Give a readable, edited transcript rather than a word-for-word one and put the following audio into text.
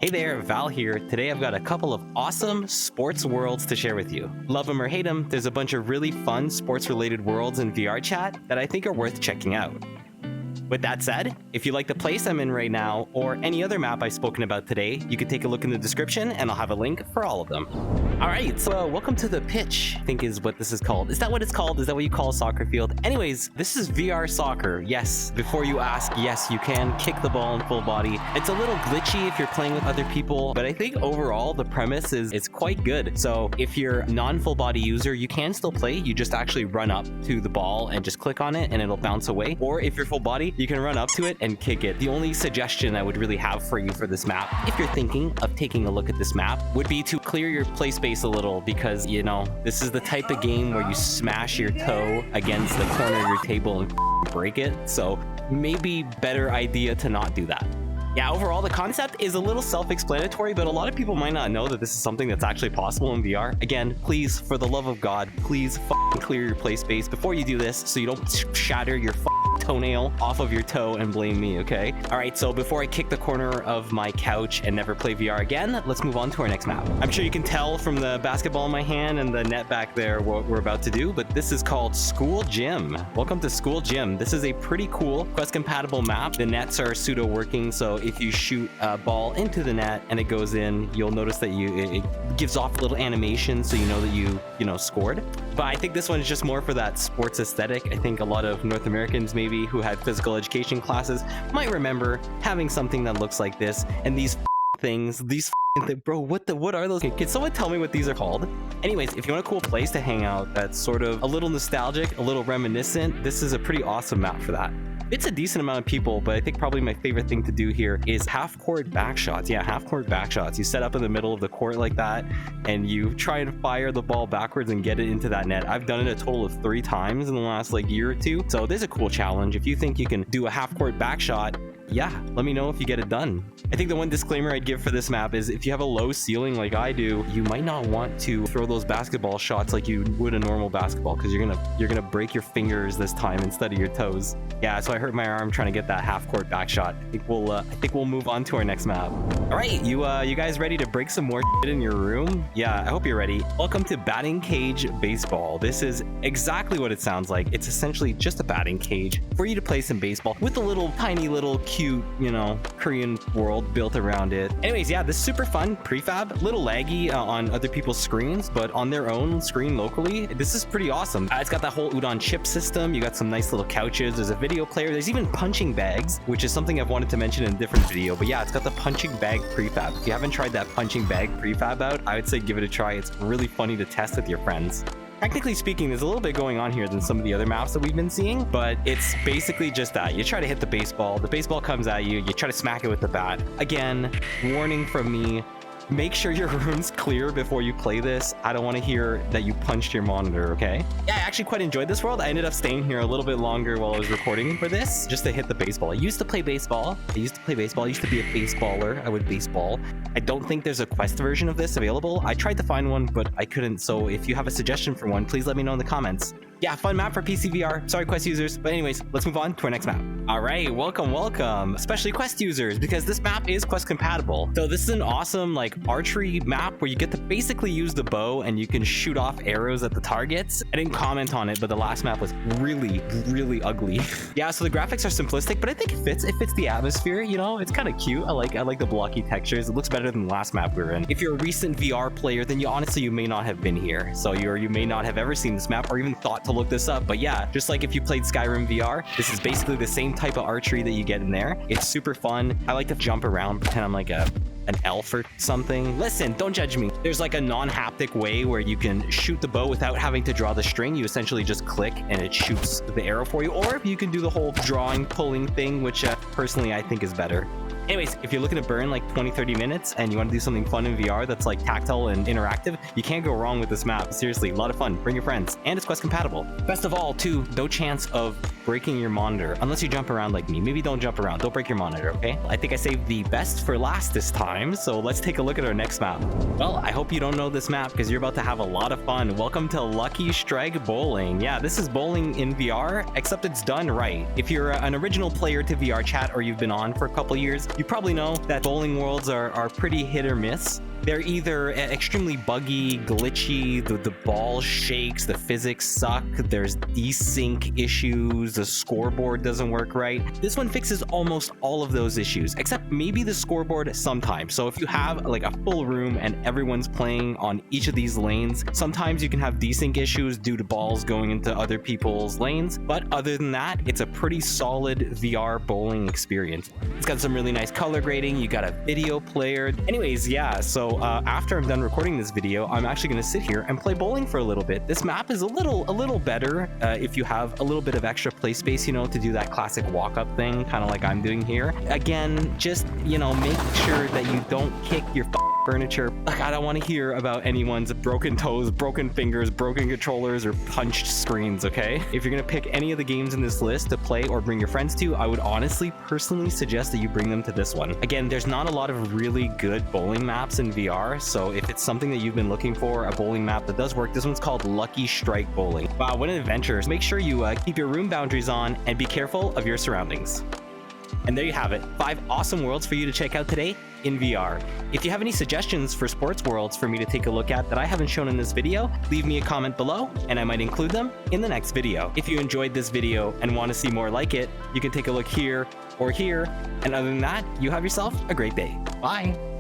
Hey there, Val here. Today I've got a couple of awesome sports worlds to share with you. Love them or hate them, there's a bunch of really fun sports-related worlds in VRChat that I think are worth checking out. With that said, if you like the place I'm in right now, or any other map I've spoken about today, you can take a look in the description and I'll have a link for all of them. Alright, so welcome to the pitch, I think is what this is called. Is that what it's called? Is that what you call a soccer field? Anyways, this is VR soccer. Yes, before you ask, yes, you can kick the ball in full body. It's a little glitchy if you're playing with other people, but I think overall the premise is it's quite good. So if you're a non-full body user, you can still play. You just actually run up to the ball and just click on it and it'll bounce away. Or if you're full body, you can run up to it and kick it. The only suggestion I would really have for you for this map, if you're thinking of taking a look at this map, would be to clear your play space a little because, you know, this is the type of game where you smash your toe against the corner of your table and break it. So maybe better idea to not do that. Yeah, overall, the concept is a little self-explanatory, but a lot of people might not know that this is something that's actually possible in VR. Again, please, for the love of God, please clear your play space before you do this so you don't shatter your toenail off of your toe and blame me, okay? All right, so before I kick the corner of my couch and never play VR again, let's move on to our next map. I'm sure you can tell from the basketball in my hand and the net back there what we're about to do, but this is called School Gym. Welcome to School Gym. This is a pretty cool Quest-compatible map. The nets are pseudo-working, so if you shoot a ball into the net and it goes in, you'll notice that it gives off a little animation so you know that you scored. But I think this one is just more for that sports aesthetic. I think a lot of North Americans maybe who had physical education classes might remember having something that looks like this, and these things, bro, what are those? Can someone tell me what these are called? Anyways, if you want a cool place to hang out that's sort of a little nostalgic, a little reminiscent, this is a pretty awesome map for that. It's a decent amount of people, but I think probably my favorite thing to do here is half-court back shots. Yeah, half-court back shots. You set up in the middle of the court like that, and you try and fire the ball backwards and get it into that net. I've done it a total of 3 times in the last year or two, so there's a cool challenge. If you think you can do a half-court back shot, yeah, let me know if you get it done. I think the one disclaimer I'd give for this map is if you have a low ceiling like I do, you might not want to throw those basketball shots like you would a normal basketball because you're gonna break your fingers this time instead of your toes. Yeah, so I hurt my arm trying to get that half-court back shot. I think we'll move on to our next map. All right, you guys ready to break some more shit in your room? Yeah, I hope you're ready. Welcome to Batting Cage Baseball. This is exactly what it sounds like. It's essentially just a batting cage for you to play some baseball with a little tiny little cute, Korean world built around it. Anyways, yeah, this is super fun prefab, little laggy on other people's screens, but on their own screen locally, this is pretty awesome. It's got that whole udon chip system. You got some nice little couches. There's a video player. There's even punching bags, which is something I've wanted to mention in a different video. But yeah, it's got the punching bag prefab. If you haven't tried that punching bag prefab out, I would say give it a try. It's really funny to test with your friends. Technically speaking, there's a little bit going on here than some of the other maps that we've been seeing, but it's basically just that. You try to hit the baseball comes at you, you try to smack it with the bat. Again, warning from me, make sure your room's clear before you play this. I don't want to hear that you punched your monitor, okay? Yeah, I actually quite enjoyed this world. I ended up staying here a little bit longer while I was recording for this, just to hit the baseball. I used to play baseball. I used to be a baseballer. I would baseball. I don't think there's a Quest version of this available. I tried to find one, but I couldn't. So if you have a suggestion for one, please let me know in the comments. Yeah, fun map for PC VR. Sorry, Quest users. But anyways, let's move on to our next map. All right, welcome, especially Quest users, because this map is Quest compatible. So this is an awesome archery map where you get to basically use the bow and you can shoot off arrows at the targets. I didn't comment on it, but the last map was really ugly. Yeah, so the graphics are simplistic, but I think it fits the atmosphere. It's kind of cute. I like the blocky textures. It looks better than the last map we were in. If you're a recent VR player, then you may not have been here, so you may not have ever seen this map or even thought to look this up. But yeah, just like if you played Skyrim VR, this is basically the same type of archery that you get in there. It's super fun. I like to jump around, pretend I'm like an elf or something. Listen, don't judge me. There's a non-haptic way where you can shoot the bow without having to draw the string. You essentially just click and it shoots the arrow for you, or you can do the whole drawing, pulling thing, which personally I think is better. Anyways, if you're looking to burn 20-30 minutes and you want to do something fun in VR that's tactile and interactive, you can't go wrong with this map. Seriously, a lot of fun. Bring your friends. And it's Quest compatible. Best of all, too, no chance of breaking your monitor, unless you jump around like me. Maybe don't jump around, don't break your monitor, okay? I think I saved the best for last this time, so let's take a look at our next map. Well, I hope you don't know this map because you're about to have a lot of fun. Welcome to Lucky Strike Bowling. Yeah, this is bowling in VR, except it's done right. If you're an original player to VRChat or you've been on for a couple years, you probably know that bowling worlds are pretty hit or miss. They're either extremely buggy, glitchy, the ball shakes, the physics suck, there's desync issues, the scoreboard doesn't work right. This one fixes almost all of those issues, except maybe the scoreboard sometimes. So if you have like a full room and everyone's playing on each of these lanes, sometimes you can have desync issues due to balls going into other people's lanes. But other than that, it's a pretty solid VR bowling experience. It's got some really nice color grading, you got a video player. Anyways, yeah, so after I'm done recording this video, I'm actually going to sit here and play bowling for a little bit. This map is a little better if you have a little bit of extra play space, you know, to do that classic walk-up thing, kind of like I'm doing here. Again, just, you know, make sure that you don't kick your furniture. Like, I don't want to hear about anyone's broken toes, broken fingers, broken controllers, or punched screens, okay? If you're going to pick any of the games in this list to play or bring your friends to, I would honestly, personally suggest that you bring them to this one. Again, there's not a lot of really good bowling maps in VR, so if it's something that you've been looking for, a bowling map that does work, this one's called Lucky Strike Bowling. Wow, what an adventure. Make sure you keep your room boundaries on and be careful of your surroundings. And there you have it, 5 awesome worlds for you to check out today in VR. If you have any suggestions for sports worlds for me to take a look at that I haven't shown in this video, leave me a comment below and I might include them in the next video. If you enjoyed this video and want to see more like it, you can take a look here or here. And other than that, you have yourself a great day. Bye.